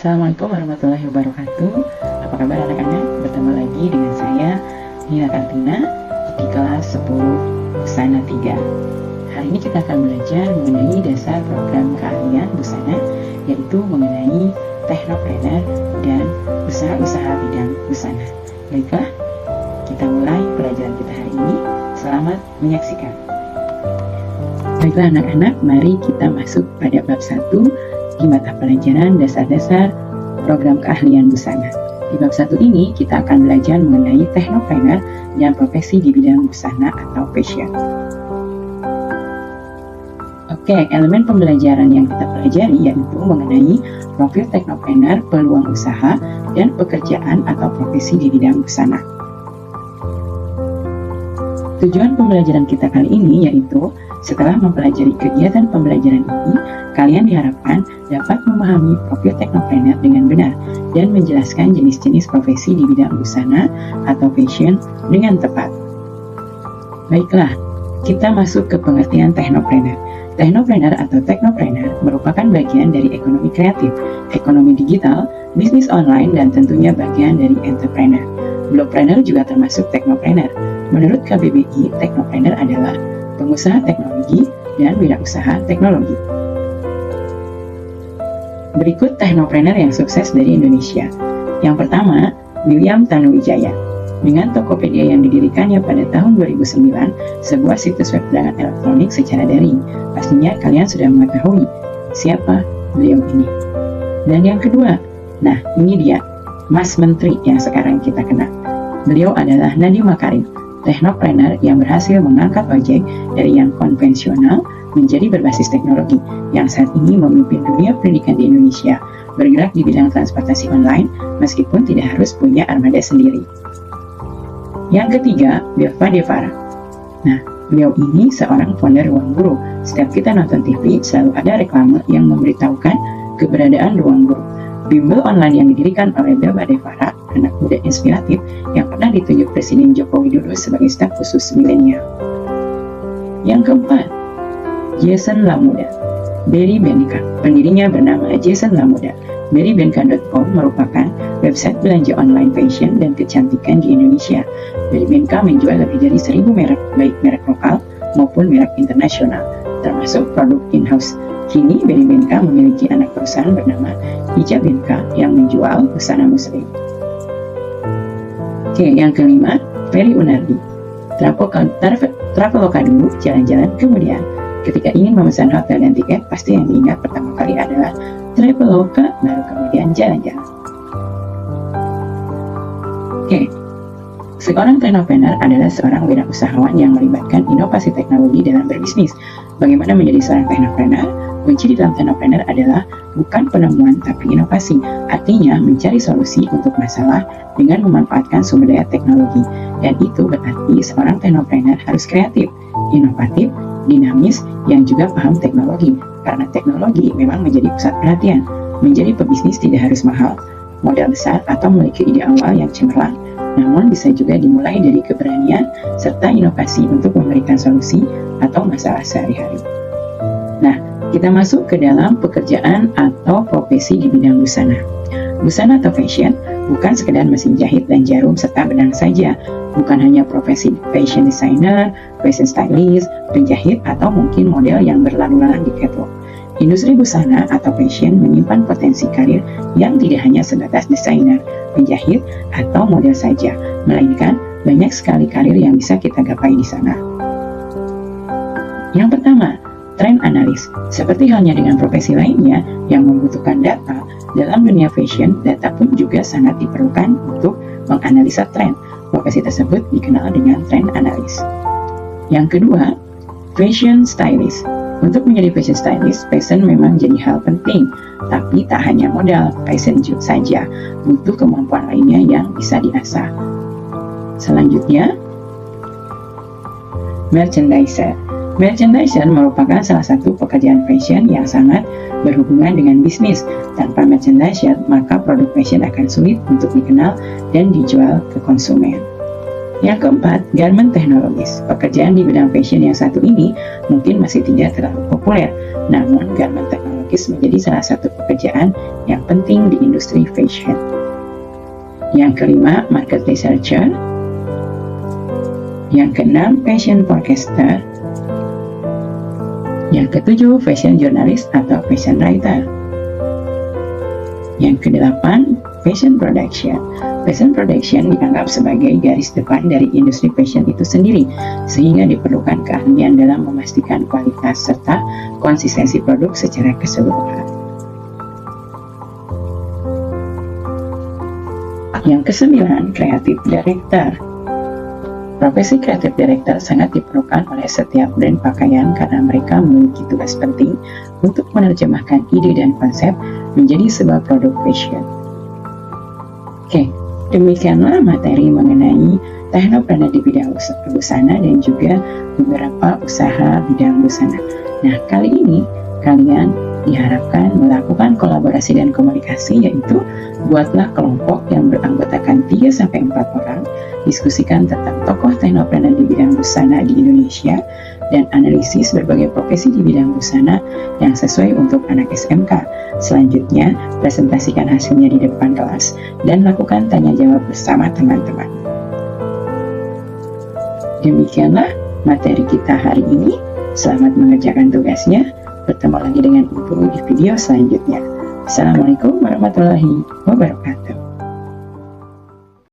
Assalamualaikum warahmatullahi wabarakatuh. Apa kabar anak-anak? Bertemu lagi dengan saya, Nina Kartina, di kelas 10 Busana 3. Hari ini kita akan belajar mengenai dasar program keahlian busana, yaitu mengenai teknopreneur dan usaha-usaha bidang busana. Baiklah, kita mulai pelajaran kita hari ini. Selamat menyaksikan. Baiklah anak-anak, mari kita masuk pada bab 1 di mata pelajaran dasar-dasar program keahlian busana. Di bab 1 ini kita akan belajar mengenai teknopreneur dan profesi di bidang busana atau fashion. Oke, elemen pembelajaran yang kita pelajari yaitu mengenai profil teknopreneur, peluang usaha, dan pekerjaan atau profesi di bidang busana. Tujuan pembelajaran kita kali ini yaitu setelah mempelajari kegiatan pembelajaran ini, kalian diharapkan dapat memahami profil teknopreneur dengan benar dan menjelaskan jenis-jenis profesi di bidang busana atau fashion dengan tepat. Baiklah, kita masuk ke pengertian teknopreneur. Teknopreneur atau teknopreneur merupakan bagian dari ekonomi kreatif, ekonomi digital, bisnis online, dan tentunya bagian dari entrepreneur. Blogpreneur juga termasuk teknopreneur. Menurut KBBI, teknopreneur adalah pengusaha teknologi dan wirausaha teknologi. Berikut teknopreneur yang sukses dari Indonesia. Yang pertama, William Tanuwijaya. Dengan Tokopedia yang didirikannya pada tahun 2009, sebuah situs web perdagangan elektronik secara daring. Pastinya kalian sudah mengetahui siapa beliau ini. Dan yang kedua, nah ini dia, Mas Menteri yang sekarang kita kenal. Beliau adalah Nadiem Makarim, teknopreneur yang berhasil mengangkat ojek dari yang konvensional menjadi berbasis teknologi, yang saat ini memimpin dunia pendidikan di Indonesia, bergerak di bidang transportasi online meskipun tidak harus punya armada sendiri. Yang ketiga, Belva Devara. Nah, beliau ini seorang founder Ruang Guru. Setiap kita nonton TV, selalu ada reklame yang memberitahukan keberadaan Ruang Guru, bimbel online yang didirikan oleh Belva Devara, anak muda inspiratif yang pernah ditunjuk Presiden Joko Widodo sebagai staf khusus milenial. Yang keempat, Jason Lamuda. Berry Benka, pendirinya bernama Jason Lamuda. Berrybenka.com merupakan website belanja online fashion dan kecantikan di Indonesia. Berry Benka menjual lebih dari 1.000 merek, baik merek lokal maupun merek internasional, termasuk produk in-house. Kini Berry Benka memiliki anak perusahaan bernama Hijab Benka yang menjual busana muslim. Oke, yang kelima, Ferry Unardi. Traveloka dulu, jalan-jalan kemudian. Ketika ingin memesan hotel dan tiket, pasti yang diingat pertama kali adalah Traveloka, baru kemudian jalan-jalan. Oke, seorang teknopreneur adalah seorang wirausahawan yang melibatkan inovasi teknologi dalam berbisnis. Bagaimana menjadi seorang teknopreneur? Kunci di dalam teknopreneur adalah bukan penemuan tapi inovasi. Artinya mencari solusi untuk masalah dengan memanfaatkan sumber daya teknologi. Dan itu berarti seorang teknopreneur harus kreatif, inovatif, dinamis, yang juga paham teknologi. Karena teknologi memang menjadi pusat perhatian. Menjadi pebisnis tidak harus mahal, modal besar, atau memiliki ide awal yang cemerlang. Namun bisa juga dimulai dari keberanian serta inovasi untuk memberikan solusi atau masalah sehari-hari. Nah, kita masuk ke dalam pekerjaan atau profesi di bidang busana. Busana atau fashion bukan sekedar mesin jahit dan jarum serta benang saja. Bukan hanya profesi fashion designer, fashion stylist, penjahit, atau mungkin model yang berlalu-lalang di catwalk. Industri busana atau fashion menyimpan potensi karir yang tidak hanya sebatas desainer, penjahit, atau model saja, melainkan banyak sekali karir yang bisa kita gapai di sana. Yang pertama, trend analis. Seperti halnya dengan profesi lainnya yang membutuhkan data, dalam dunia fashion, data pun juga sangat diperlukan untuk menganalisa tren. Profesi tersebut dikenal dengan trend analis. Yang kedua, fashion stylist. Untuk menjadi fashion stylist, fashion memang jadi hal penting, tapi tak hanya modal fashion saja, butuh kemampuan lainnya yang bisa diasah. Selanjutnya, merchandiser. Merchandiser merupakan salah satu pekerjaan fashion yang sangat berhubungan dengan bisnis. Tanpa merchandiser, maka produk fashion akan sulit untuk dikenal dan dijual ke konsumen. Yang keempat, garment teknologis. Pekerjaan di bidang fashion yang satu ini mungkin masih tidak terlalu populer, namun garment teknologis melukis menjadi salah satu pekerjaan yang penting di industri fashion. Yang kelima, market researcher. Yang keenam, fashion forecaster. Yang ketujuh, fashion journalist atau fashion writer. Yang kedelapan, fashion production. Fashion production dianggap sebagai garis depan dari industri fashion itu sendiri, sehingga diperlukan keahlian dalam memastikan kualitas serta konsistensi produk secara keseluruhan. Yang kesembilan, creative director. Profesi creative director sangat diperlukan oleh setiap brand pakaian karena mereka memiliki tugas penting untuk menerjemahkan ide dan konsep menjadi sebuah produk fashion. Oke, demikianlah materi mengenai teknopreneur di bidang busana dan juga beberapa usaha bidang busana. Nah, kali ini kalian diharapkan melakukan kolaborasi dan komunikasi, yaitu buatlah kelompok yang beranggotakan 3-4 orang, diskusikan tentang tokoh teknopreneur di bidang busana di Indonesia, dan analisis berbagai profesi di bidang busana yang sesuai untuk anak SMK. Selanjutnya, presentasikan hasilnya di depan kelas dan lakukan tanya jawab bersama teman-teman. Demikianlah materi kita hari ini. Selamat mengerjakan tugasnya. Bertemu lagi dengan Ibu di video selanjutnya. Assalamualaikum warahmatullahi wabarakatuh.